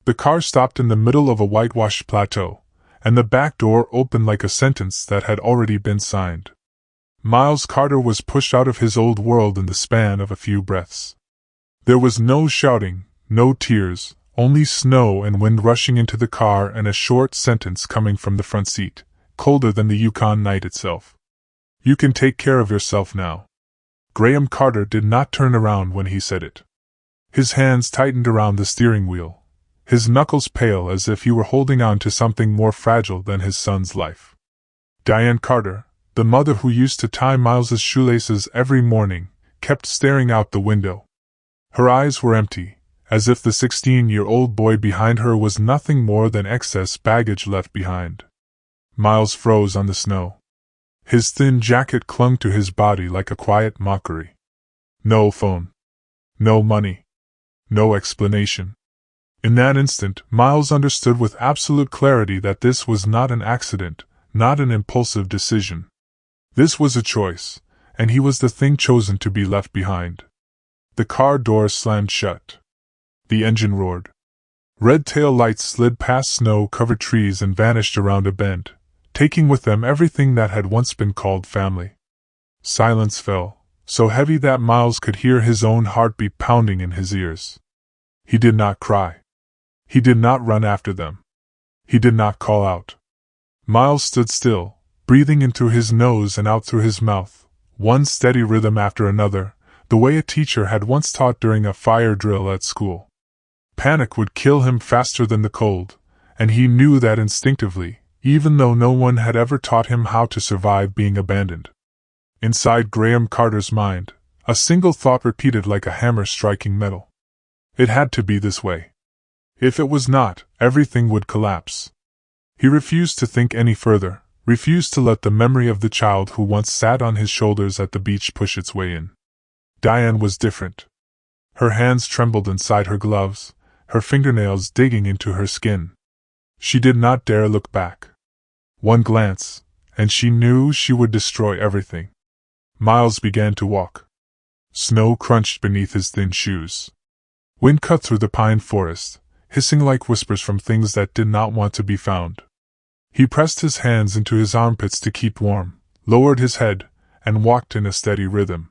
The car stopped in the middle of a whitewashed plateau, and the back door opened like a sentence that had already been signed. Miles Carter was pushed out of his old world in the span of a few breaths. There was no shouting, no tears, only snow and wind rushing into the car and a short sentence coming from the front seat, colder than the Yukon night itself. "You can take care of yourself now." Graham Carter did not turn around when he said it. His hands tightened around the steering wheel, his knuckles pale as if he were holding on to something more fragile than his son's life. Diane Carter, the mother who used to tie Miles's shoelaces every morning, kept staring out the window. Her eyes were empty, as if the 16-year-old boy behind her was nothing more than excess baggage left behind. Miles froze on the snow. His thin jacket clung to his body like a quiet mockery. No phone. No money. No explanation. In that instant, Miles understood with absolute clarity that this was not an accident, not an impulsive decision. This was a choice, and he was the thing chosen to be left behind. The car door slammed shut. The engine roared. Red tail lights slid past snow-covered trees and vanished around a bend, taking with them everything that had once been called family. Silence fell, so heavy that Miles could hear his own heartbeat pounding in his ears. He did not cry. He did not run after them. He did not call out. Miles stood still, breathing in through his nose and out through his mouth, one steady rhythm after another, the way a teacher had once taught during a fire drill at school. Panic would kill him faster than the cold, and he knew that instinctively, even though no one had ever taught him how to survive being abandoned. Inside Graham Carter's mind, a single thought repeated like a hammer striking metal. It had to be this way. If it was not, everything would collapse. He refused to think any further, refused to let the memory of the child who once sat on his shoulders at the beach push its way in. Diane was different. Her hands trembled inside her gloves, her fingernails digging into her skin. She did not dare look back. One glance, and she knew she would destroy everything. Miles began to walk. Snow crunched beneath his thin shoes. Wind cut through the pine forest, hissing like whispers from things that did not want to be found. He pressed his hands into his armpits to keep warm, lowered his head, and walked in a steady rhythm.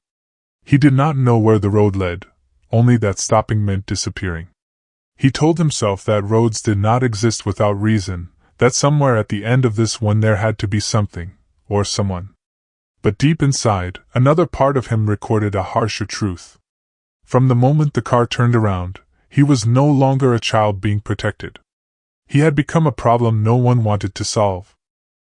He did not know where the road led, only that stopping meant disappearing. He told himself that roads did not exist without reason, that somewhere at the end of this one there had to be something, or someone. But deep inside, another part of him recorded a harsher truth. From the moment the car turned around, he was no longer a child being protected. He had become a problem no one wanted to solve.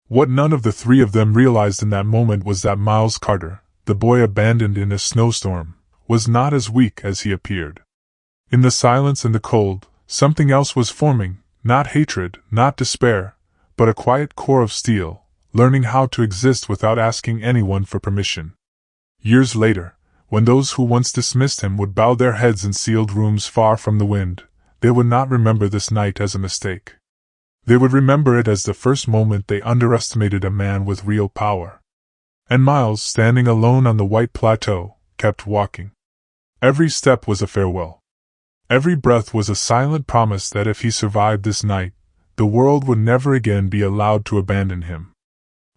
What none of the three of them realized in that moment was that Miles Carter, the boy abandoned in a snowstorm, was not as weak as he appeared. In the silence and the cold, something else was forming, not hatred, not despair, but a quiet core of steel, learning how to exist without asking anyone for permission. Years later, when those who once dismissed him would bow their heads in sealed rooms far from the wind, they would not remember this night as a mistake. They would remember it as the first moment they underestimated a man with real power. And Miles, standing alone on the white plateau, kept walking. Every step was a farewell. Every breath was a silent promise that if he survived this night, the world would never again be allowed to abandon him.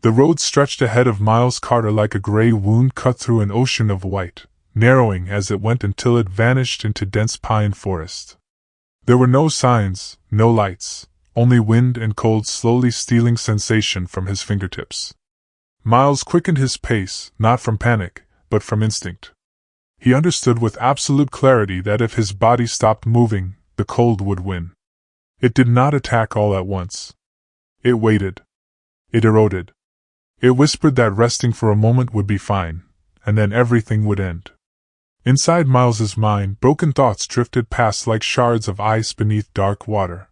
The road stretched ahead of Miles Carter like a gray wound cut through an ocean of white, narrowing as it went until it vanished into dense pine forest. There were no signs, no lights, only wind and cold slowly stealing sensation from his fingertips. Miles quickened his pace, not from panic, but from instinct. He understood with absolute clarity that if his body stopped moving, the cold would win. It did not attack all at once. It waited. It eroded. It whispered that resting for a moment would be fine, and then everything would end. Inside Miles's mind, broken thoughts drifted past like shards of ice beneath dark water.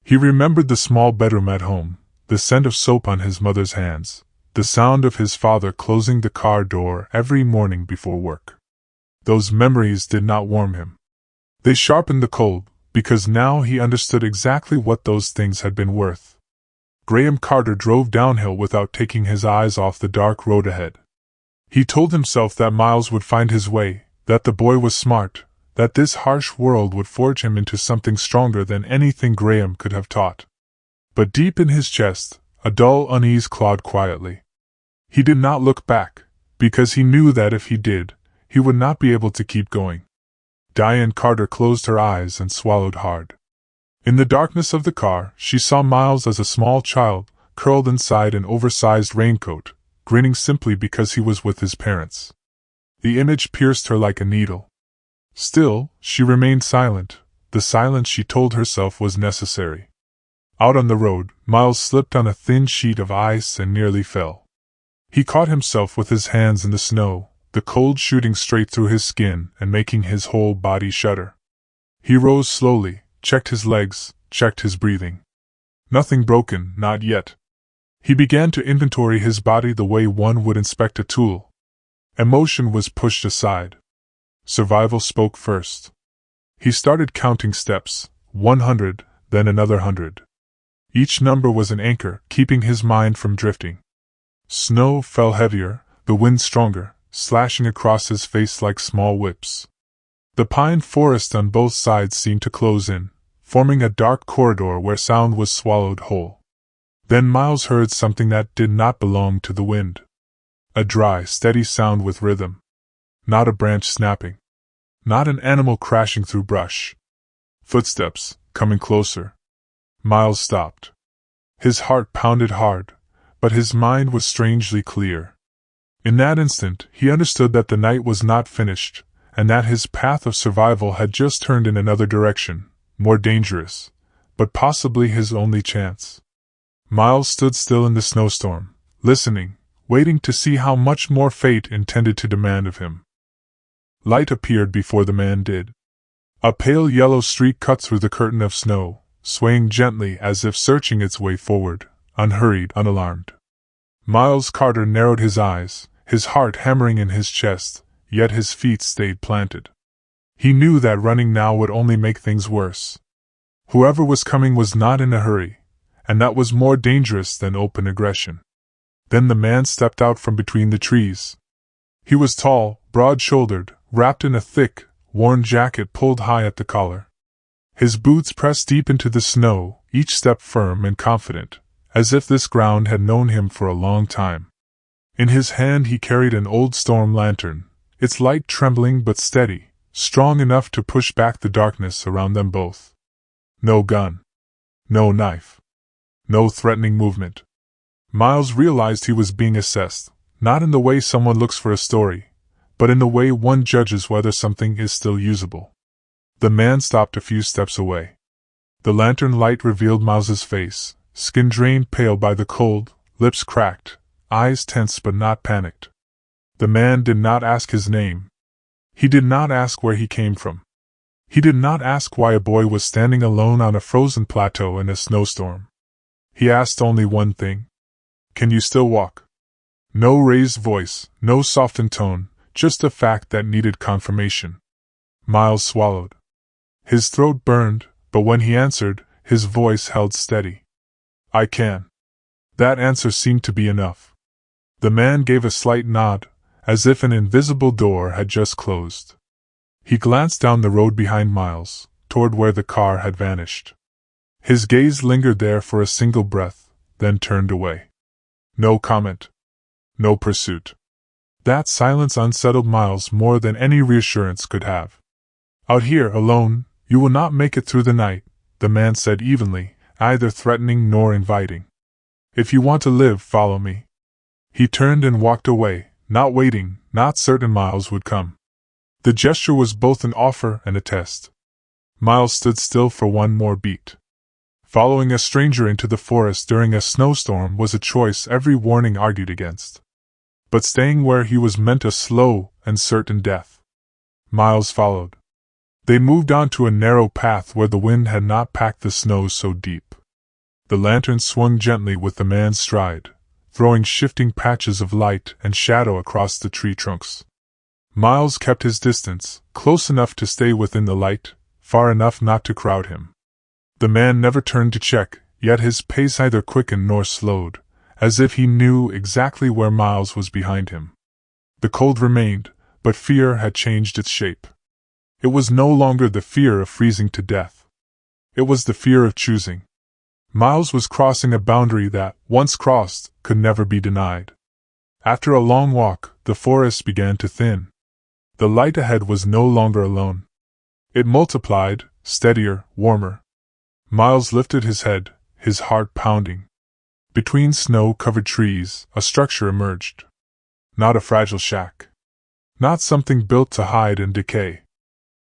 He remembered the small bedroom at home, the scent of soap on his mother's hands, the sound of his father closing the car door every morning before work. Those memories did not warm him. They sharpened the cold, because now he understood exactly what those things had been worth. Graham Carter drove downhill without taking his eyes off the dark road ahead. He told himself that Miles would find his way, that the boy was smart, that this harsh world would forge him into something stronger than anything Graham could have taught. But deep in his chest, a dull unease clawed quietly. He did not look back, because he knew that if he did, he would not be able to keep going. Diane Carter closed her eyes and swallowed hard. In the darkness of the car, she saw Miles as a small child, curled inside an oversized raincoat, grinning simply because he was with his parents. The image pierced her like a needle. Still, she remained silent. The silence, she told herself, was necessary. Out on the road, Miles slipped on a thin sheet of ice and nearly fell. He caught himself with his hands in the snow, the cold shooting straight through his skin and making his whole body shudder. He rose slowly, checked his legs, checked his breathing. Nothing broken, not yet. He began to inventory his body the way one would inspect a tool. Emotion was pushed aside. Survival spoke first. He started counting steps, 100, then another 100. Each number was an anchor, keeping his mind from drifting. Snow fell heavier, the wind stronger, slashing across his face like small whips. The pine forest on both sides seemed to close in, forming a dark corridor where sound was swallowed whole. Then Miles heard something that did not belong to the wind. A dry, steady sound with rhythm. Not a branch snapping. Not an animal crashing through brush. Footsteps, coming closer. Miles stopped. His heart pounded hard, but his mind was strangely clear. In that instant, he understood that the night was not finished, and that his path of survival had just turned in another direction, more dangerous, but possibly his only chance. Miles stood still in the snowstorm, listening, waiting to see how much more fate intended to demand of him. Light appeared before the man did. A pale yellow streak cut through the curtain of snow, swaying gently as if searching its way forward, unhurried, unalarmed. Miles Carter narrowed his eyes, his heart hammering in his chest, yet his feet stayed planted. He knew that running now would only make things worse. Whoever was coming was not in a hurry, and that was more dangerous than open aggression. Then the man stepped out from between the trees. He was tall, broad-shouldered, wrapped in a thick, worn jacket pulled high at the collar. His boots pressed deep into the snow, each step firm and confident, as if this ground had known him for a long time. In his hand he carried an old storm lantern, its light trembling but steady, strong enough to push back the darkness around them both. No gun. No knife. No threatening movement. Miles realized he was being assessed, not in the way someone looks for a story, but in the way one judges whether something is still usable. The man stopped a few steps away. The lantern light revealed Miles's face, skin drained pale by the cold, lips cracked, eyes tense but not panicked. The man did not ask his name. He did not ask where he came from. He did not ask why a boy was standing alone on a frozen plateau in a snowstorm. He asked only one thing. Can you still walk? No raised voice, no softened tone, just a fact that needed confirmation. Miles swallowed. His throat burned, but when he answered, his voice held steady. I can. That answer seemed to be enough. The man gave a slight nod, as if an invisible door had just closed. He glanced down the road behind Miles, toward where the car had vanished. His gaze lingered there for a single breath, then turned away. No comment. No pursuit. That silence unsettled Miles more than any reassurance could have. Out here, alone, you will not make it through the night, the man said evenly, neither threatening nor inviting. If you want to live, follow me. He turned and walked away, not waiting, not certain Miles would come. The gesture was both an offer and a test. Miles stood still for one more beat. Following a stranger into the forest during a snowstorm was a choice every warning argued against. But staying where he was meant a slow and certain death. Miles followed. They moved on to a narrow path where the wind had not packed the snow so deep. The lantern swung gently with the man's stride, throwing shifting patches of light and shadow across the tree trunks. Miles kept his distance, close enough to stay within the light, far enough not to crowd him. The man never turned to check, yet his pace neither quickened nor slowed, as if he knew exactly where Miles was behind him. The cold remained, but fear had changed its shape. It was no longer the fear of freezing to death. It was the fear of choosing. Miles was crossing a boundary that, once crossed, could never be denied. After a long walk, the forest began to thin. The light ahead was no longer alone. It multiplied, steadier, warmer. Miles lifted his head, his heart pounding. Between snow-covered trees, a structure emerged. Not a fragile shack. Not something built to hide and decay.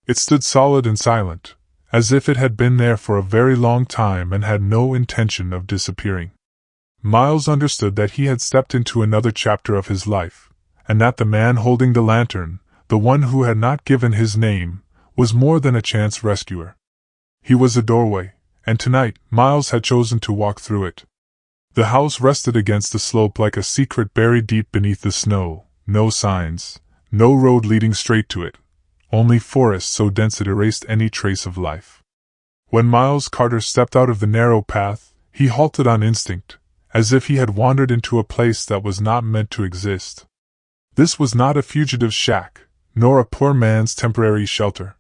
It stood solid and silent, as if it had been there for a very long time and had no intention of disappearing. Miles understood that he had stepped into another chapter of his life, and that the man holding the lantern, the one who had not given his name, was more than a chance rescuer. He was a doorway, and tonight Miles had chosen to walk through it. The house rested against the slope like a secret buried deep beneath the snow, no signs, no road leading straight to it, only forest so dense it erased any trace of life. When Miles Carter stepped out of the narrow path, he halted on instinct, as if he had wandered into a place that was not meant to exist. This was not a fugitive's shack, nor a poor man's temporary shelter.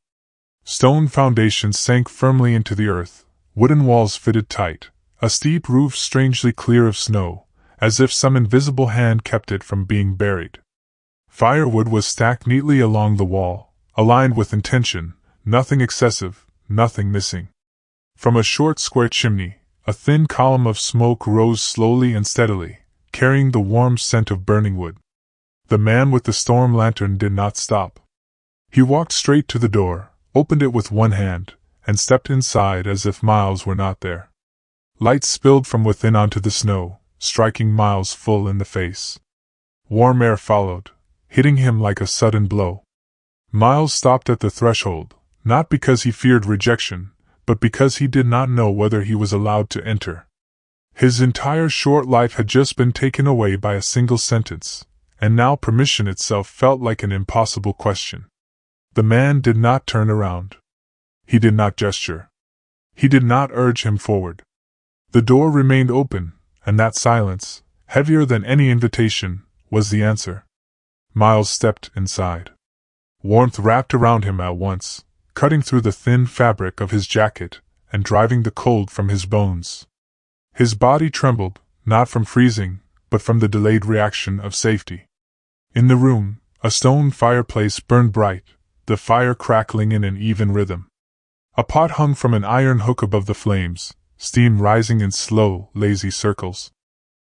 Stone foundations sank firmly into the earth, wooden walls fitted tight, a steep roof strangely clear of snow, as if some invisible hand kept it from being buried. Firewood was stacked neatly along the wall, aligned with intention, nothing excessive, nothing missing. From a short square chimney, a thin column of smoke rose slowly and steadily, carrying the warm scent of burning wood. The man with the storm lantern did not stop. He walked straight to the door, opened it with one hand, and stepped inside as if Miles were not there. Light spilled from within onto the snow, striking Miles full in the face. Warm air followed, hitting him like a sudden blow. Miles stopped at the threshold, not because he feared rejection, but because he did not know whether he was allowed to enter. His entire short life had just been taken away by a single sentence, and now permission itself felt like an impossible question. The man did not turn around. He did not gesture. He did not urge him forward. The door remained open, and that silence, heavier than any invitation, was the answer. Miles stepped inside. Warmth wrapped around him at once, cutting through the thin fabric of his jacket and driving the cold from his bones. His body trembled, not from freezing, but from the delayed reaction of safety. In the room, a stone fireplace burned bright, the fire crackling in an even rhythm. A pot hung from an iron hook above the flames, steam rising in slow, lazy circles.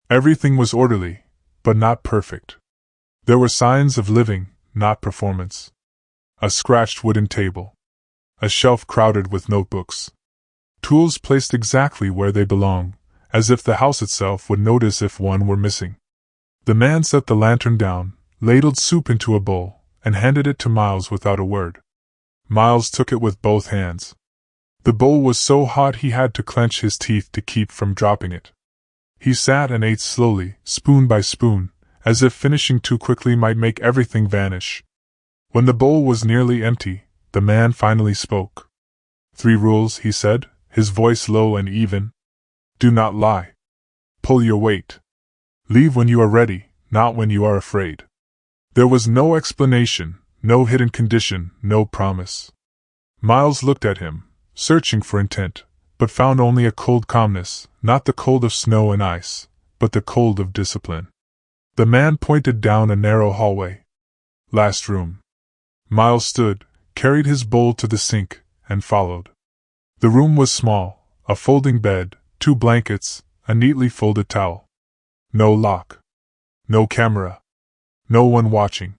Everything was orderly, but not perfect. There were signs of living, not performance. A scratched wooden table. A shelf crowded with notebooks. Tools placed exactly where they belonged, as if the house itself would notice if one were missing. The man set the lantern down, ladled soup into a bowl, and handed it to Miles without a word. Miles took it with both hands. The bowl was so hot he had to clench his teeth to keep from dropping it. He sat and ate slowly, spoon by spoon, as if finishing too quickly might make everything vanish. When the bowl was nearly empty, the man finally spoke. 3 rules, he said, his voice low and even. Do not lie. Pull your weight. Leave when you are ready, not when you are afraid. There was no explanation, no hidden condition, no promise. Miles looked at him, searching for intent, but found only a cold calmness, not the cold of snow and ice, but the cold of discipline. The man pointed down a narrow hallway. Last room. Miles stood, carried his bowl to the sink, and followed. The room was small, a folding bed, 2 blankets, a neatly folded towel. No lock. No camera. No one watching.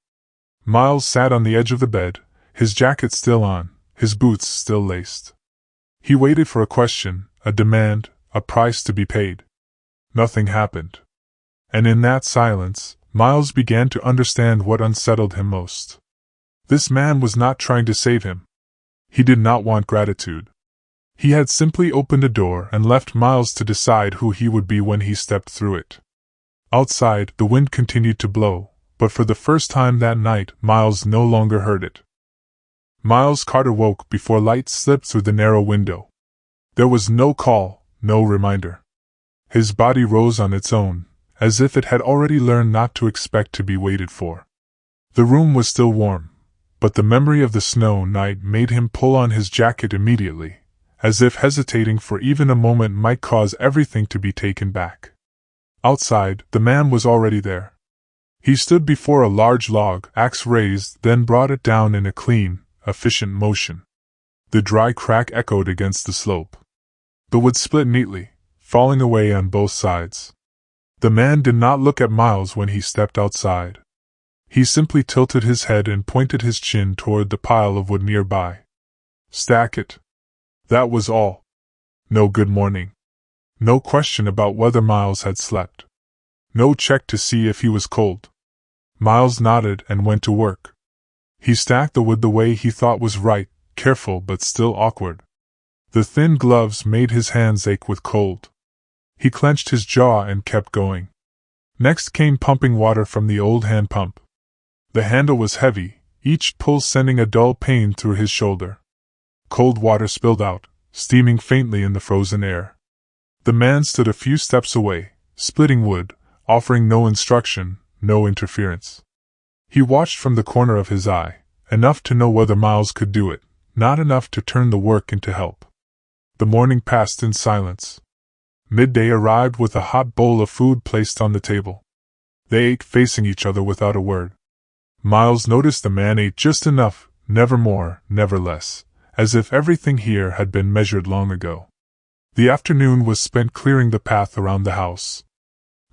Miles sat on the edge of the bed, his jacket still on, his boots still laced. He waited for a question, a demand, a price to be paid. Nothing happened. And in that silence, Miles began to understand what unsettled him most. This man was not trying to save him. He did not want gratitude. He had simply opened a door and left Miles to decide who he would be when he stepped through it. Outside, the wind continued to blow, but for the first time that night, Miles no longer heard it. Miles Carter woke before light slipped through the narrow window. There was no call, no reminder. His body rose on its own, as if it had already learned not to expect to be waited for. The room was still warm, but the memory of the snow night made him pull on his jacket immediately, as if hesitating for even a moment might cause everything to be taken back. Outside, the man was already there. He stood before a large log, axe raised, then brought it down in a clean, efficient motion. The dry crack echoed against the slope. The wood split neatly, falling away on both sides. The man did not look at Miles when he stepped outside. He simply tilted his head and pointed his chin toward the pile of wood nearby. Stack it. That was all. No good morning. No question about whether Miles had slept. No check to see if he was cold. Miles nodded and went to work. He stacked the wood the way he thought was right, careful but still awkward. The thin gloves made his hands ache with cold. He clenched his jaw and kept going. Next came pumping water from the old hand pump. The handle was heavy, each pull sending a dull pain through his shoulder. Cold water spilled out, steaming faintly in the frozen air. The man stood a few steps away, splitting wood, offering no instruction, no interference. He watched from the corner of his eye, enough to know whether Miles could do it, not enough to turn the work into help. The morning passed in silence. Midday arrived with a hot bowl of food placed on the table. They ate facing each other without a word. Miles noticed the man ate just enough, never more, never less, as if everything here had been measured long ago. The afternoon was spent clearing the path around the house.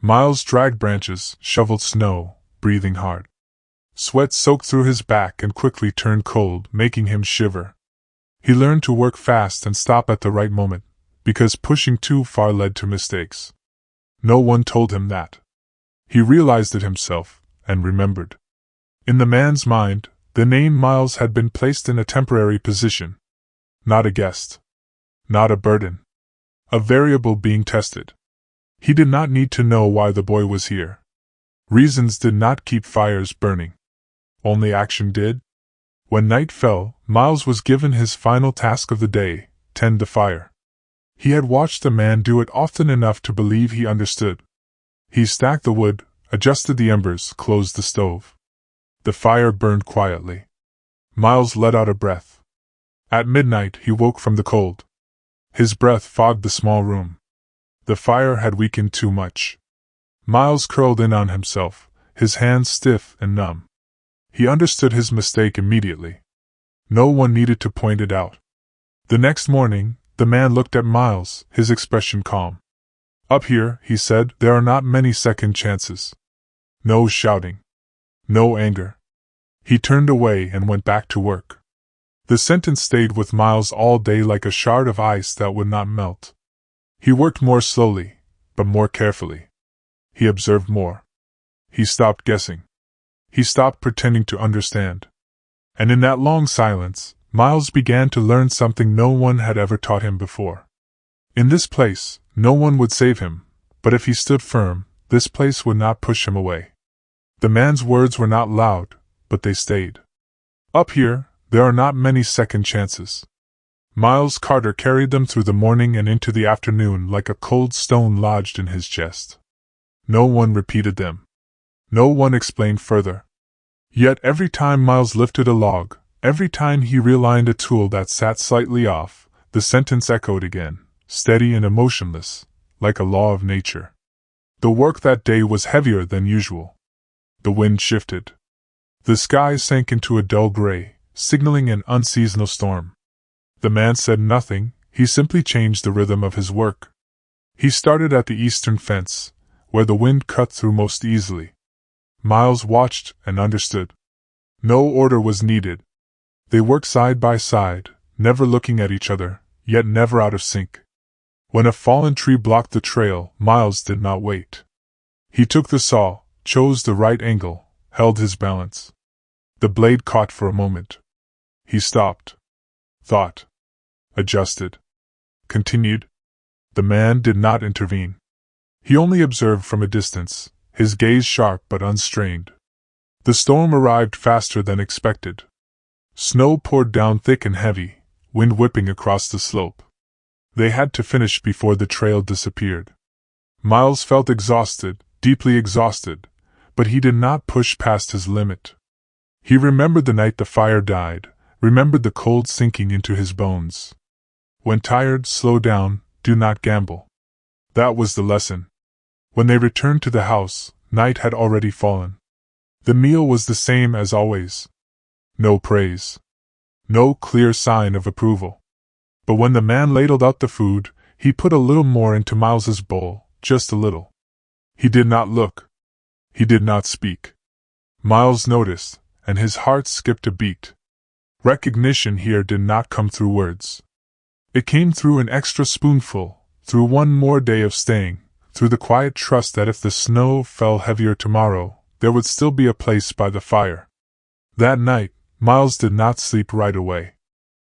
Miles dragged branches, shoveled snow, breathing hard. Sweat soaked through his back and quickly turned cold, making him shiver. He learned to work fast and stop at the right moment, because pushing too far led to mistakes. No one told him that. He realized it himself, and remembered. In the man's mind, the name Miles had been placed in a temporary position. Not a guest. Not a burden. A variable being tested. He did not need to know why the boy was here. Reasons did not keep fires burning. Only action did. When night fell, Miles was given his final task of the day: tend the fire. He had watched the man do it often enough to believe he understood. He stacked the wood, adjusted the embers, closed the stove. The fire burned quietly. Miles let out a breath. At midnight he woke from the cold. His breath fogged the small room. The fire had weakened too much. Miles curled in on himself, his hands stiff and numb. He understood his mistake immediately. No one needed to point it out. The next morning, the man looked at Miles, his expression calm. Up here, he said, there are not many second chances. No shouting. No anger. He turned away and went back to work. The sentence stayed with Miles all day like a shard of ice that would not melt. He worked more slowly, but more carefully. He observed more. He stopped guessing. He stopped pretending to understand. And in that long silence, Miles began to learn something no one had ever taught him before. In this place, no one would save him, but if he stood firm, this place would not push him away. The man's words were not loud, but they stayed. Up here, there are not many second chances. Miles Carter carried them through the morning and into the afternoon like a cold stone lodged in his chest. No one repeated them. No one explained further. Yet every time Miles lifted a log, every time he realigned a tool that sat slightly off, the sentence echoed again, steady and emotionless, like a law of nature. The work that day was heavier than usual. The wind shifted. The sky sank into a dull gray, signaling an unseasonal storm. The man said nothing, he simply changed the rhythm of his work. He started at the eastern fence, where the wind cut through most easily. Miles watched and understood. No order was needed. They worked side by side, never looking at each other, yet never out of sync. When a fallen tree blocked the trail, Miles did not wait. He took the saw, chose the right angle, held his balance. The blade caught for a moment. He stopped. Thought. Adjusted. Continued. The man did not intervene. He only observed from a distance, his gaze sharp but unstrained. The storm arrived faster than expected. Snow poured down thick and heavy, wind whipping across the slope. They had to finish before the trail disappeared. Miles felt exhausted, deeply exhausted, but he did not push past his limit. He remembered the night the fire died, remembered the cold sinking into his bones. When tired, slow down, do not gamble. That was the lesson. When they returned to the house, night had already fallen. The meal was the same as always. No praise. No clear sign of approval. But when the man ladled out the food, he put a little more into Miles's bowl, just a little. He did not look. He did not speak. Miles noticed, and his heart skipped a beat. Recognition here did not come through words. It came through an extra spoonful, through one more day of staying, through the quiet trust that if the snow fell heavier tomorrow, there would still be a place by the fire. That night, Miles did not sleep right away.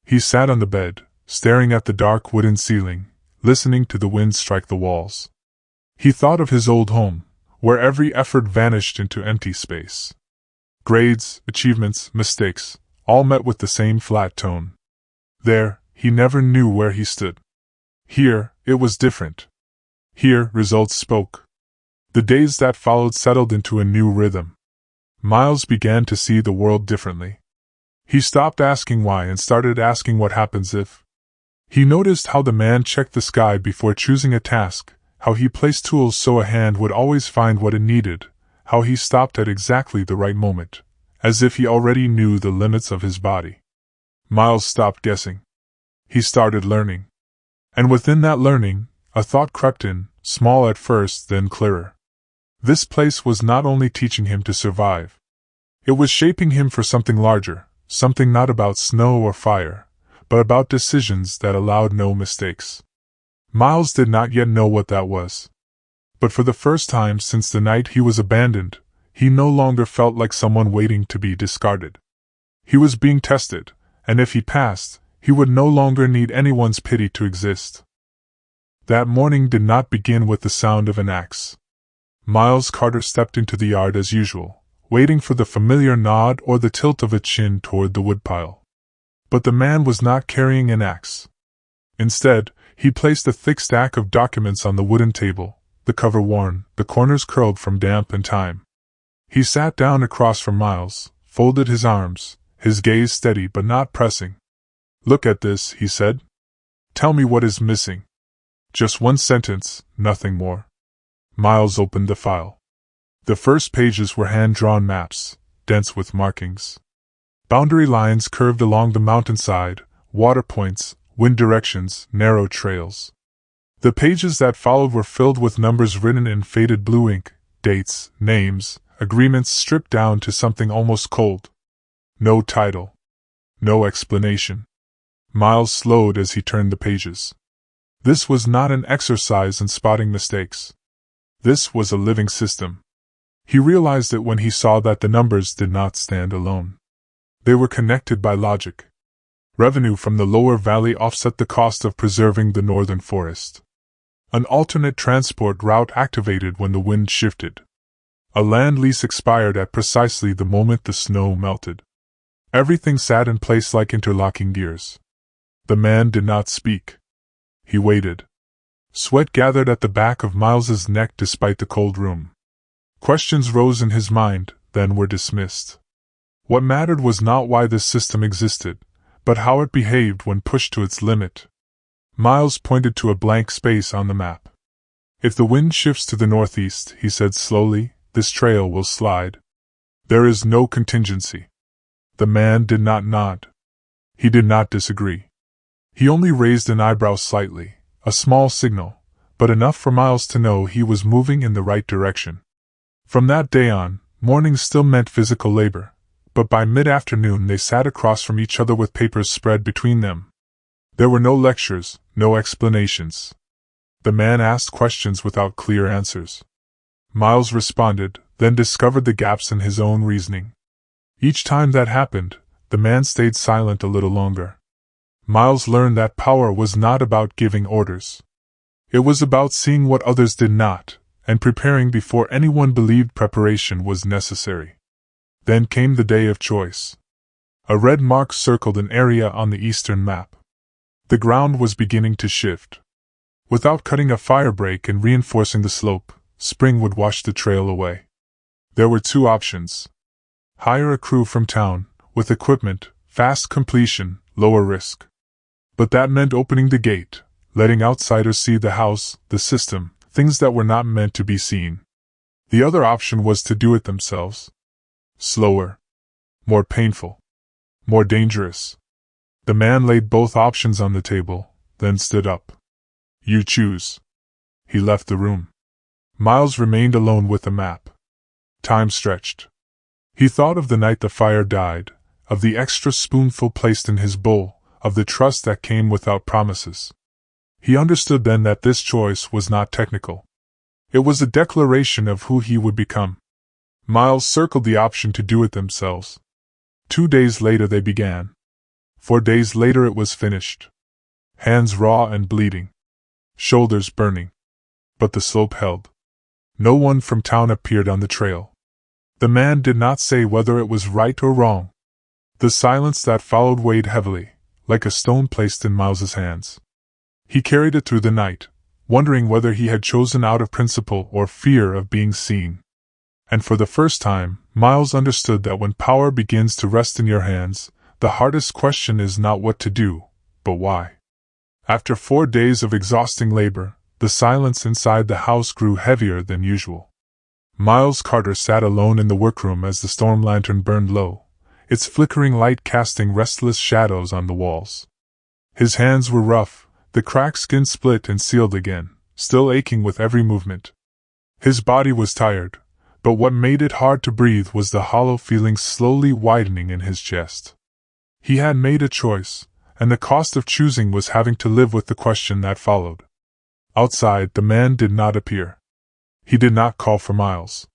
He sat on the bed, staring at the dark wooden ceiling, listening to the wind strike the walls. He thought of his old home, where every effort vanished into empty space. Grades, achievements, mistakes, all met with the same flat tone. There, he never knew where he stood. Here, it was different. Here, results spoke. The days that followed settled into a new rhythm. Miles began to see the world differently. He stopped asking why and started asking what happens if. He noticed how the man checked the sky before choosing a task, how he placed tools so a hand would always find what it needed, how he stopped at exactly the right moment, as if he already knew the limits of his body. Miles stopped guessing. He started learning. And within that learning, a thought crept in, small at first, then clearer. This place was not only teaching him to survive. It was shaping him for something larger, something not about snow or fire, but about decisions that allowed no mistakes. Miles did not yet know what that was. But for the first time since the night he was abandoned, he no longer felt like someone waiting to be discarded. He was being tested, and if he passed, he would no longer need anyone's pity to exist. That morning did not begin with the sound of an axe. Miles Carter stepped into the yard as usual, waiting for the familiar nod or the tilt of a chin toward the woodpile. But the man was not carrying an axe. Instead, he placed a thick stack of documents on the wooden table, the cover worn, the corners curled from damp and time. He sat down across from Miles, folded his arms, his gaze steady but not pressing. "Look at this," he said. "Tell me what is missing." Just one sentence, nothing more. Miles opened the file. The first pages were hand-drawn maps, dense with markings. Boundary lines curved along the mountainside, water points, wind directions, narrow trails. The pages that followed were filled with numbers written in faded blue ink, dates, names, agreements stripped down to something almost cold. No title. No explanation. Miles slowed as he turned the pages. This was not an exercise in spotting mistakes. This was a living system. He realized it when he saw that the numbers did not stand alone. They were connected by logic. Revenue from the lower valley offset the cost of preserving the northern forest. An alternate transport route activated when the wind shifted. A land lease expired at precisely the moment the snow melted. Everything sat in place like interlocking gears. The man did not speak. He waited. Sweat gathered at the back of Miles's neck despite the cold room. Questions rose in his mind, then were dismissed. What mattered was not why this system existed, but how it behaved when pushed to its limit. Miles pointed to a blank space on the map. "If the wind shifts to the northeast," he said slowly, "this trail will slide. There is no contingency." The man did not nod. He did not disagree. He only raised an eyebrow slightly, a small signal, but enough for Miles to know he was moving in the right direction. From that day on, mornings still meant physical labor, but by mid-afternoon they sat across from each other with papers spread between them. There were no lectures, no explanations. The man asked questions without clear answers. Miles responded, then discovered the gaps in his own reasoning. Each time that happened, the man stayed silent a little longer. Miles learned that power was not about giving orders. It was about seeing what others did not, and preparing before anyone believed preparation was necessary. Then came the day of choice. A red mark circled an area on the eastern map. The ground was beginning to shift. Without cutting a fire break and reinforcing the slope, spring would wash the trail away. There were two options. Hire a crew from town, with equipment, fast completion, lower risk. But that meant opening the gate, letting outsiders see the house, the system, things that were not meant to be seen. The other option was to do it themselves. Slower. More painful. More dangerous. The man laid both options on the table, then stood up. You choose. He left the room. Miles remained alone with the map. Time stretched. He thought of the night the fire died, of the extra spoonful placed in his bowl, of the trust that came without promises. He understood then that this choice was not technical. It was a declaration of who he would become. Miles circled the option to do it themselves. 2 days later they began. 4 days later it was finished. Hands raw and bleeding. Shoulders burning. But the slope held. No one from town appeared on the trail. The man did not say whether it was right or wrong. The silence that followed weighed heavily, like a stone placed in Miles's hands. He carried it through the night, wondering whether he had chosen out of principle or fear of being seen. And for the first time, Miles understood that when power begins to rest in your hands, the hardest question is not what to do, but why. After 4 days of exhausting labor, the silence inside the house grew heavier than usual. Miles Carter sat alone in the workroom as the storm lantern burned low, its flickering light casting restless shadows on the walls. His hands were rough, the cracked skin split and sealed again, still aching with every movement. His body was tired, but what made it hard to breathe was the hollow feeling slowly widening in his chest. He had made a choice, and the cost of choosing was having to live with the question that followed. Outside, the man did not appear. He did not call for Miles.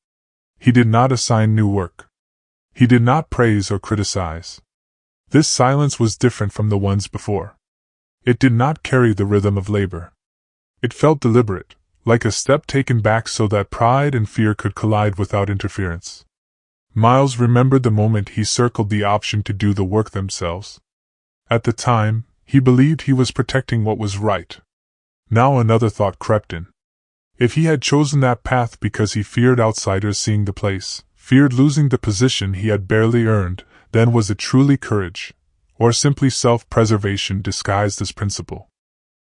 He did not assign new work. He did not praise or criticize. This silence was different from the ones before. It did not carry the rhythm of labor. It felt deliberate, like a step taken back so that pride and fear could collide without interference. Miles remembered the moment he circled the option to do the work themselves. At the time, he believed he was protecting what was right. Now another thought crept in. If he had chosen that path because he feared outsiders seeing the place, feared losing the position he had barely earned, then was it truly courage, or simply self-preservation disguised as principle?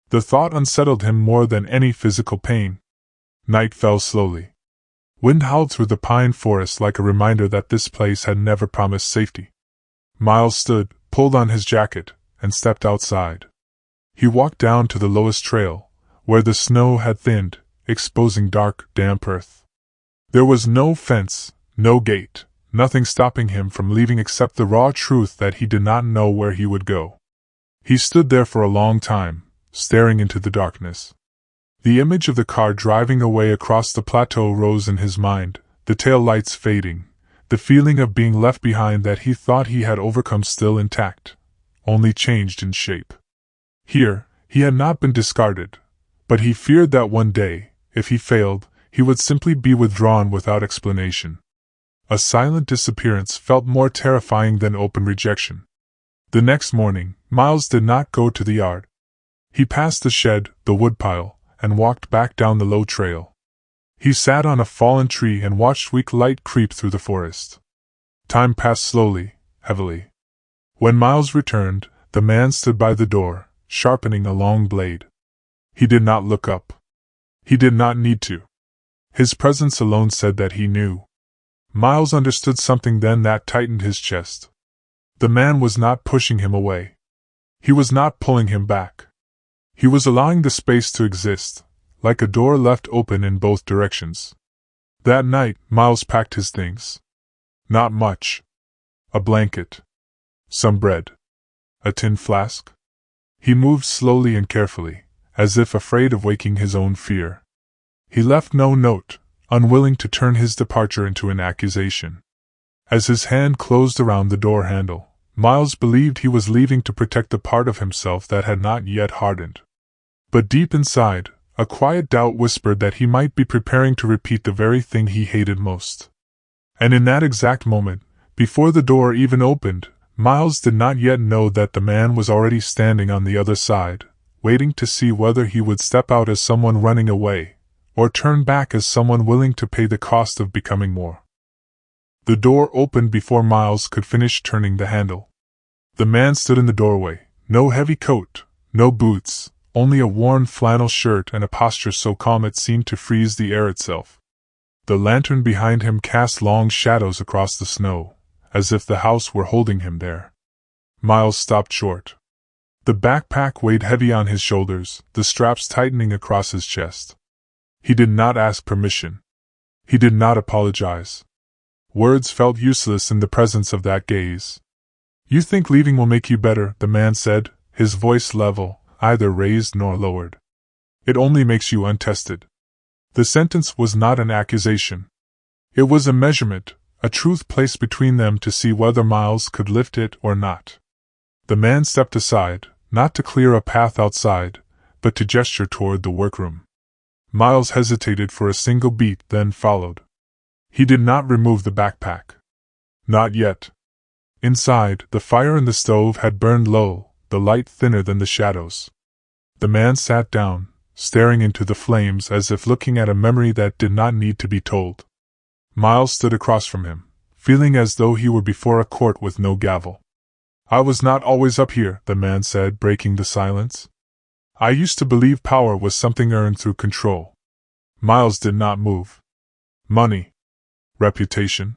The thought unsettled him more than any physical pain. Night fell slowly. Wind howled through the pine forest like a reminder that this place had never promised safety. Miles stood, pulled on his jacket, and stepped outside. He walked down to the lowest trail, where the snow had thinned, exposing dark, damp earth. There was no fence, no gate, nothing stopping him from leaving except the raw truth that he did not know where he would go. He stood there for a long time, staring into the darkness. The image of the car driving away across the plateau rose in his mind, the tail lights fading, the feeling of being left behind that he thought he had overcome still intact, only changed in shape. Here, he had not been discarded, but he feared that one day, if he failed, he would simply be withdrawn without explanation. A silent disappearance felt more terrifying than open rejection. The next morning, Miles did not go to the yard. He passed the shed, the woodpile, and walked back down the low trail. He sat on a fallen tree and watched weak light creep through the forest. Time passed slowly, heavily. When Miles returned, the man stood by the door, sharpening a long blade. He did not look up. He did not need to. His presence alone said that he knew. Miles understood something then that tightened his chest. The man was not pushing him away. He was not pulling him back. He was allowing the space to exist, like a door left open in both directions. That night, Miles packed his things. Not much. A blanket. Some bread. A tin flask. He moved slowly and carefully, as if afraid of waking his own fear. He left no note, unwilling to turn his departure into an accusation. As his hand closed around the door handle, Miles believed he was leaving to protect the part of himself that had not yet hardened. But deep inside, a quiet doubt whispered that he might be preparing to repeat the very thing he hated most. And in that exact moment, before the door even opened, Miles did not yet know that the man was already standing on the other side, waiting to see whether he would step out as someone running away, or turn back as someone willing to pay the cost of becoming more. The door opened before Miles could finish turning the handle. The man stood in the doorway, no heavy coat, no boots, only a worn flannel shirt and a posture so calm it seemed to freeze the air itself. The lantern behind him cast long shadows across the snow, as if the house were holding him there. Miles stopped short. The backpack weighed heavy on his shoulders, the straps tightening across his chest. He did not ask permission. He did not apologize. Words felt useless in the presence of that gaze. "You think leaving will make you better," the man said, his voice level, neither raised nor lowered. "It only makes you untested." The sentence was not an accusation. It was a measurement, a truth placed between them to see whether Miles could lift it or not. The man stepped aside, not to clear a path outside, but to gesture toward the workroom. Miles hesitated for a single beat, then followed. He did not remove the backpack. Not yet. Inside, the fire in the stove had burned low, the light thinner than the shadows. The man sat down, staring into the flames as if looking at a memory that did not need to be told. Miles stood across from him, feeling as though he were before a court with no gavel. "I was not always up here," the man said, breaking the silence. "I used to believe power was something earned through control." Miles did not move. Money. Reputation.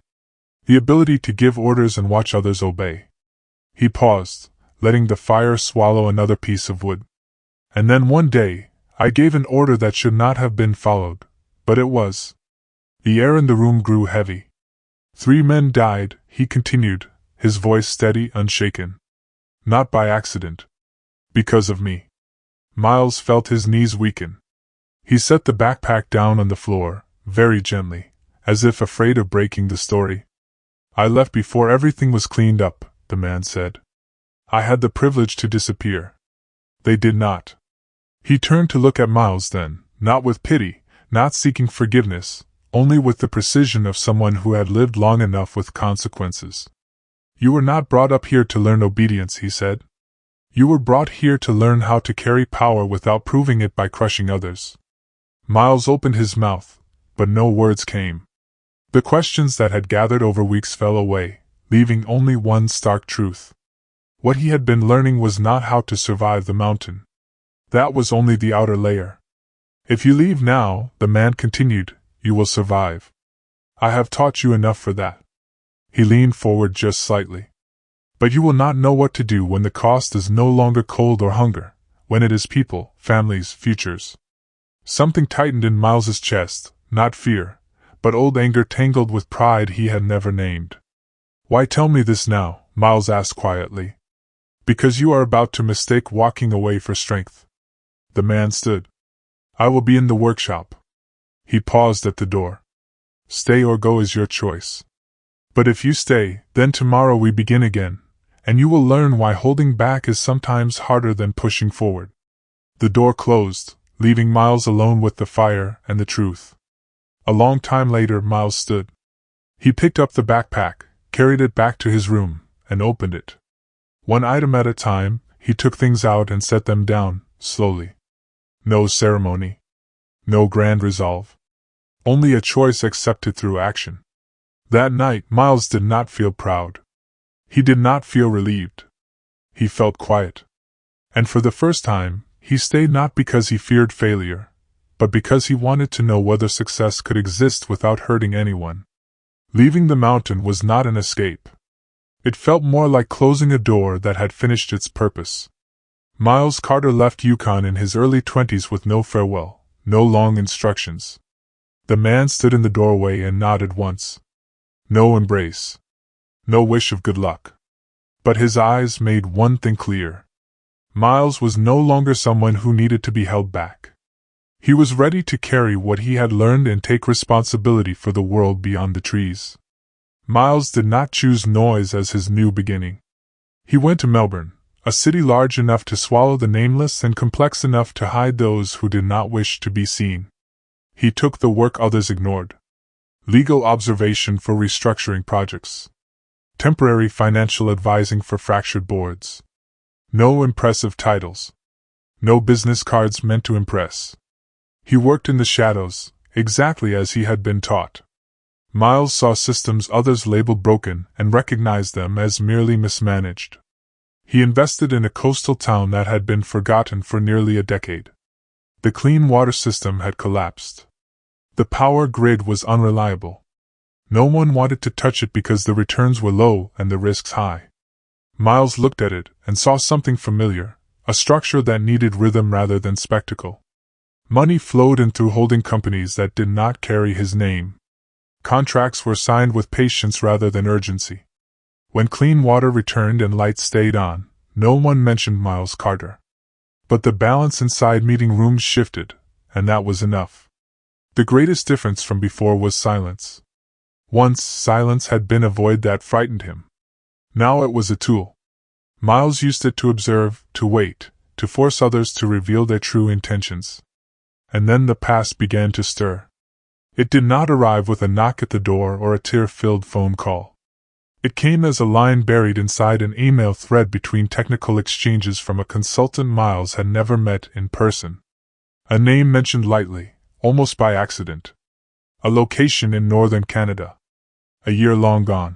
The ability to give orders and watch others obey. He paused, letting the fire swallow another piece of wood. "And then one day, I gave an order that should not have been followed, but it was." The air in the room grew heavy. "3 men died," he continued, his voice steady, unshaken. "Not by accident. Because of me." Miles felt his knees weaken. He set the backpack down on the floor, very gently, as if afraid of breaking the story. "I left before everything was cleaned up," the man said. "I had the privilege to disappear. They did not." He turned to look at Miles then, not with pity, not seeking forgiveness, only with the precision of someone who had lived long enough with consequences. "You were not brought up here to learn obedience," he said. "You were brought here to learn how to carry power without proving it by crushing others." Miles opened his mouth, but no words came. The questions that had gathered over weeks fell away, leaving only one stark truth. What he had been learning was not how to survive the mountain. That was only the outer layer. "If you leave now," the man continued, "you will survive. I have taught you enough for that." He leaned forward just slightly. "But you will not know what to do when the cost is no longer cold or hunger, when it is people, families, futures." Something tightened in Miles's chest, not fear, but old anger tangled with pride he had never named. "Why tell me this now?" Miles asked quietly. "Because you are about to mistake walking away for strength." The man stood. "I will be in the workshop." He paused at the door. "Stay or go is your choice. But if you stay, then tomorrow we begin again, and you will learn why holding back is sometimes harder than pushing forward." The door closed, leaving Miles alone with the fire and the truth. A long time later, Miles stood. He picked up the backpack, carried it back to his room, and opened it. One item at a time, he took things out and set them down, slowly. No ceremony. No grand resolve. Only a choice accepted through action. That night, Miles did not feel proud. He did not feel relieved. He felt quiet. And for the first time, he stayed not because he feared failure, but because he wanted to know whether success could exist without hurting anyone. Leaving the mountain was not an escape. It felt more like closing a door that had finished its purpose. Miles Carter left Yukon in his early 20s with no farewell, no long instructions. The man stood in the doorway and nodded once. No embrace. No wish of good luck. But his eyes made one thing clear. Miles was no longer someone who needed to be held back. He was ready to carry what he had learned and take responsibility for the world beyond the trees. Miles did not choose noise as his new beginning. He went to Melbourne, a city large enough to swallow the nameless and complex enough to hide those who did not wish to be seen. He took the work others ignored. Legal observation for restructuring projects. Temporary financial advising for fractured boards. No impressive titles. No business cards meant to impress. He worked in the shadows, exactly as he had been taught. Miles saw systems others labeled broken and recognized them as merely mismanaged. He invested in a coastal town that had been forgotten for nearly a decade. The clean water system had collapsed. The power grid was unreliable. No one wanted to touch it because the returns were low and the risks high. Miles looked at it and saw something familiar, a structure that needed rhythm rather than spectacle. Money flowed in through holding companies that did not carry his name. Contracts were signed with patience rather than urgency. When clean water returned and lights stayed on, no one mentioned Miles Carter. But the balance inside meeting rooms shifted, and that was enough. The greatest difference from before was silence. Once, silence had been a void that frightened him. Now it was a tool. Miles used it to observe, to wait, to force others to reveal their true intentions. And then the past began to stir. It did not arrive with a knock at the door or a tear-filled phone call. It came as a line buried inside an email thread between technical exchanges from a consultant Miles had never met in person. A name mentioned lightly, almost by accident. A location in northern Canada. A year long gone.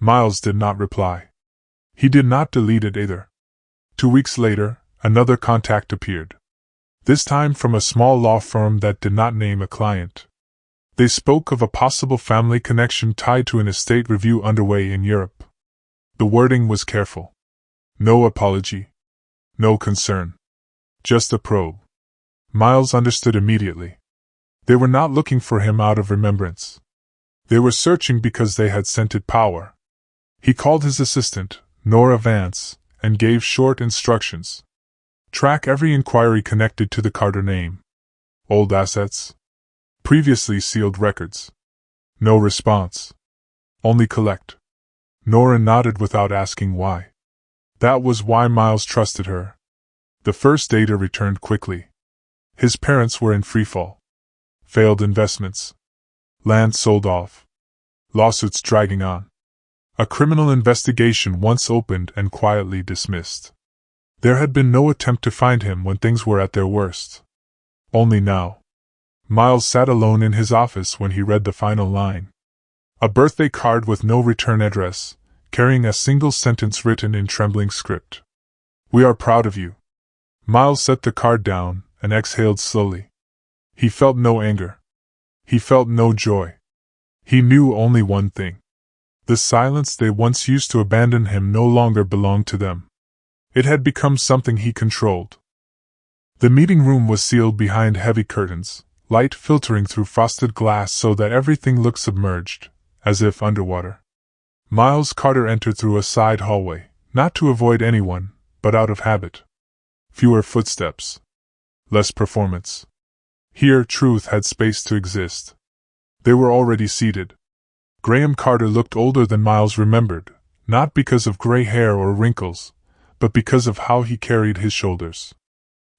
Miles did not reply. He did not delete it either. 2 weeks later, another contact appeared. This time from a small law firm that did not name a client. They spoke of a possible family connection tied to an estate review underway in Europe. The wording was careful. No apology. No concern. Just a probe. Miles understood immediately. They were not looking for him out of remembrance. They were searching because they had scented power. He called his assistant, Nora Vance, and gave short instructions. Track every inquiry connected to the Carter name. Old assets. Previously sealed records. No response. Only collect. Nora nodded without asking why. That was why Miles trusted her. The first data returned quickly. His parents were in freefall. Failed investments. Land sold off. Lawsuits dragging on. A criminal investigation once opened and quietly dismissed. There had been no attempt to find him when things were at their worst. Only now. Miles sat alone in his office when he read the final line. A birthday card with no return address, carrying a single sentence written in trembling script. "We are proud of you." Miles set the card down and exhaled slowly. He felt no anger. He felt no joy. He knew only one thing. The silence they once used to abandon him no longer belonged to them. It had become something he controlled. The meeting room was sealed behind heavy curtains, light filtering through frosted glass so that everything looked submerged, as if underwater. Miles Carter entered through a side hallway, not to avoid anyone, but out of habit. Fewer footsteps. Less performance. Here, truth had space to exist. They were already seated. Graham Carter looked older than Miles remembered, not because of gray hair or wrinkles, but because of how he carried his shoulders.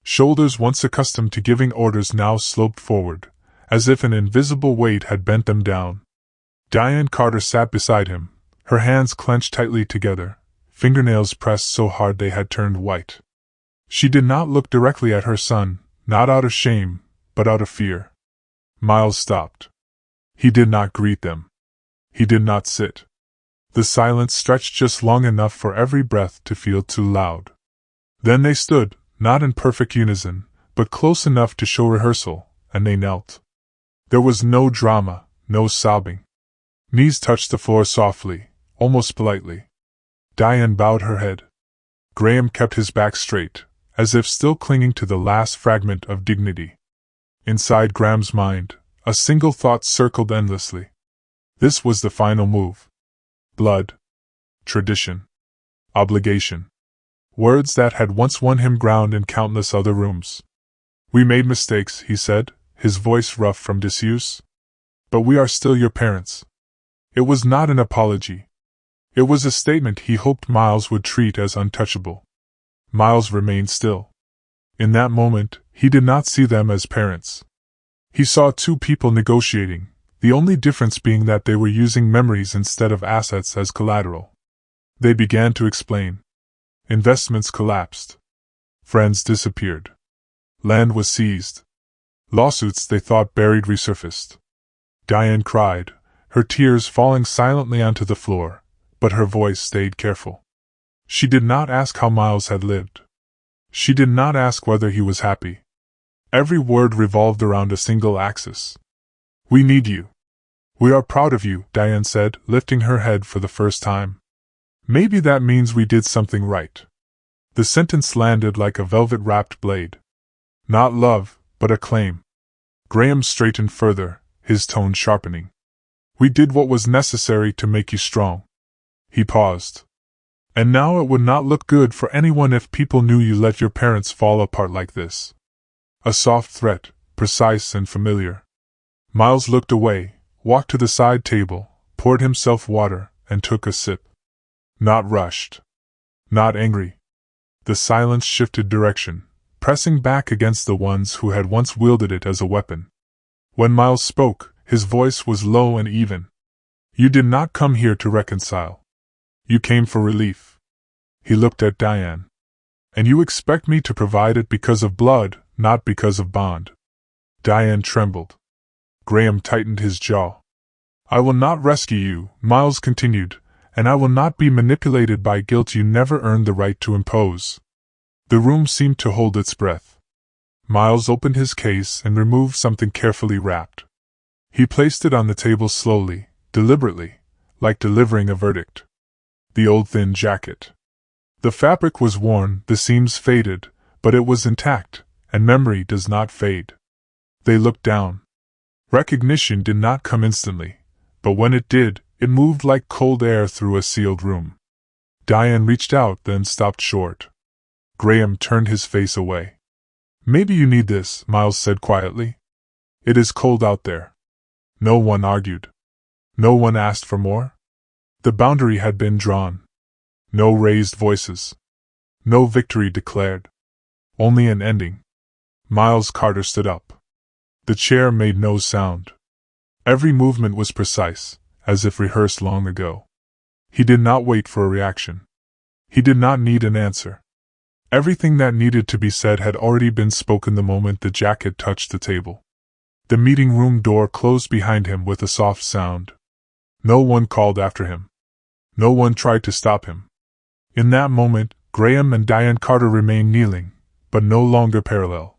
Shoulders once accustomed to giving orders now sloped forward, as if an invisible weight had bent them down. Diane Carter sat beside him, her hands clenched tightly together, fingernails pressed so hard they had turned white. She did not look directly at her son, not out of shame, but out of fear. Miles stopped. He did not greet them. He did not sit. The silence stretched just long enough for every breath to feel too loud. Then they stood, not in perfect unison, but close enough to show rehearsal, and they knelt. There was no drama, no sobbing. Knees touched the floor softly, almost politely. Diane bowed her head. Graham kept his back straight, as if still clinging to the last fragment of dignity. Inside Graham's mind, a single thought circled endlessly. This was the final move. Blood. Tradition. Obligation. Words that had once won him ground in countless other rooms. "We made mistakes," he said, his voice rough from disuse. "But we are still your parents." It was not an apology. It was a statement he hoped Miles would treat as untouchable. Miles remained still. In that moment, he did not see them as parents. He saw two people negotiating, the only difference being that they were using memories instead of assets as collateral. They began to explain. Investments collapsed. Friends disappeared. Land was seized. Lawsuits they thought buried resurfaced. Diane cried, her tears falling silently onto the floor, but her voice stayed careful. She did not ask how Miles had lived. She did not ask whether he was happy. Every word revolved around a single axis. "We need you. We are proud of you," Diane said, lifting her head for the first time. "Maybe that means we did something right." The sentence landed like a velvet-wrapped blade. Not love, but acclaim. Graham straightened further, his tone sharpening. "We did what was necessary to make you strong." He paused. "And now it would not look good for anyone if people knew you let your parents fall apart like this." A soft threat, precise and familiar. Miles looked away, walked to the side table, poured himself water, and took a sip. Not rushed. Not angry. The silence shifted direction, pressing back against the ones who had once wielded it as a weapon. When Miles spoke, his voice was low and even. "You did not come here to reconcile. You came for relief." He looked at Diane. "And you expect me to provide it because of blood, not because of bond." Diane trembled. Graham tightened his jaw. "I will not rescue you," Miles continued, "and I will not be manipulated by guilt you never earned the right to impose." The room seemed to hold its breath. Miles opened his case and removed something carefully wrapped. He placed it on the table slowly, deliberately, like delivering a verdict. The old thin jacket. The fabric was worn, the seams faded, but it was intact, and memory does not fade. They looked down. Recognition did not come instantly, but when it did, it moved like cold air through a sealed room. Diane reached out, then stopped short. Graham turned his face away. "Maybe you need this," Miles said quietly. "It is cold out there." No one argued. No one asked for more. The boundary had been drawn. No raised voices. No victory declared. Only an ending. Miles Carter stood up. The chair made no sound. Every movement was precise, as if rehearsed long ago. He did not wait for a reaction. He did not need an answer. Everything that needed to be said had already been spoken the moment the jacket touched the table. The meeting room door closed behind him with a soft sound. No one called after him. No one tried to stop him. In that moment, Graham and Diane Carter remained kneeling, but no longer parallel.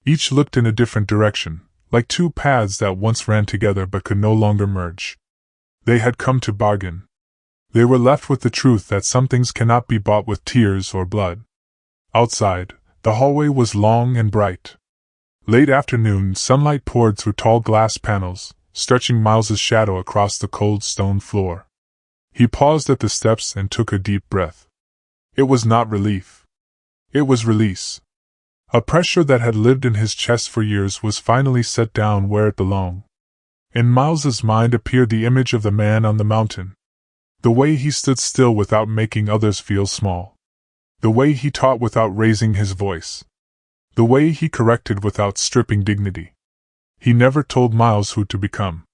Each looked in a different direction, like two paths that once ran together but could no longer merge. They had come to bargain. They were left with the truth that some things cannot be bought with tears or blood. Outside, the hallway was long and bright. Late afternoon sunlight poured through tall glass panels, stretching Miles's shadow across the cold stone floor. He paused at the steps and took a deep breath. It was not relief. It was release. A pressure that had lived in his chest for years was finally set down where it belonged. In Miles's mind appeared the image of the man on the mountain. The way he stood still without making others feel small. The way he taught without raising his voice. The way he corrected without stripping dignity. He never told Miles who to become.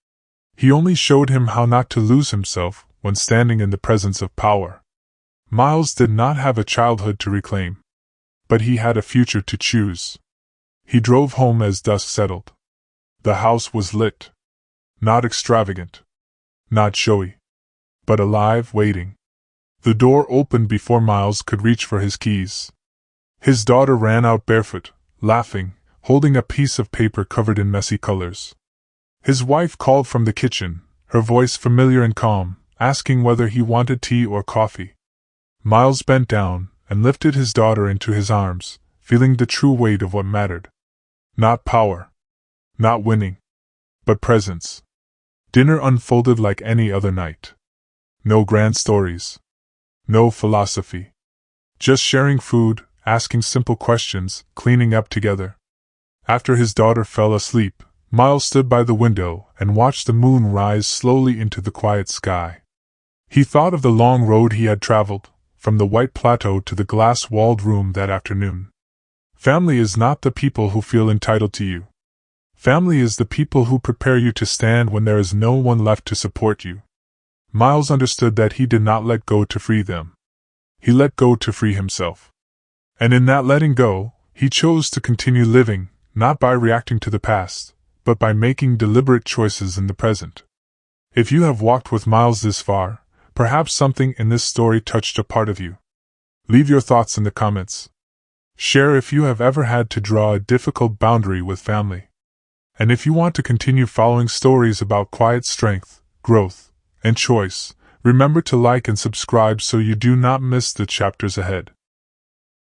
He only showed him how not to lose himself when standing in the presence of power. Miles did not have a childhood to reclaim, but he had a future to choose. He drove home as dusk settled. The house was lit. Not extravagant. Not showy. But alive, waiting. The door opened before Miles could reach for his keys. His daughter ran out barefoot, laughing, holding a piece of paper covered in messy colors. His wife called from the kitchen, her voice familiar and calm, asking whether he wanted tea or coffee. Miles bent down and lifted his daughter into his arms, feeling the true weight of what mattered. Not power. Not winning. But presence. Dinner unfolded like any other night. No grand stories. No philosophy. Just sharing food, asking simple questions, cleaning up together. After his daughter fell asleep, Miles stood by the window and watched the moon rise slowly into the quiet sky. He thought of the long road he had traveled, from the white plateau to the glass-walled room that afternoon. Family is not the people who feel entitled to you. Family is the people who prepare you to stand when there is no one left to support you. Miles understood that he did not let go to free them. He let go to free himself. And in that letting go, he chose to continue living, not by reacting to the past, but by making deliberate choices in the present. If you have walked with Miles this far, perhaps something in this story touched a part of you. Leave your thoughts in the comments. Share if you have ever had to draw a difficult boundary with family. And if you want to continue following stories about quiet strength, growth, and choice, remember to like and subscribe so you do not miss the chapters ahead.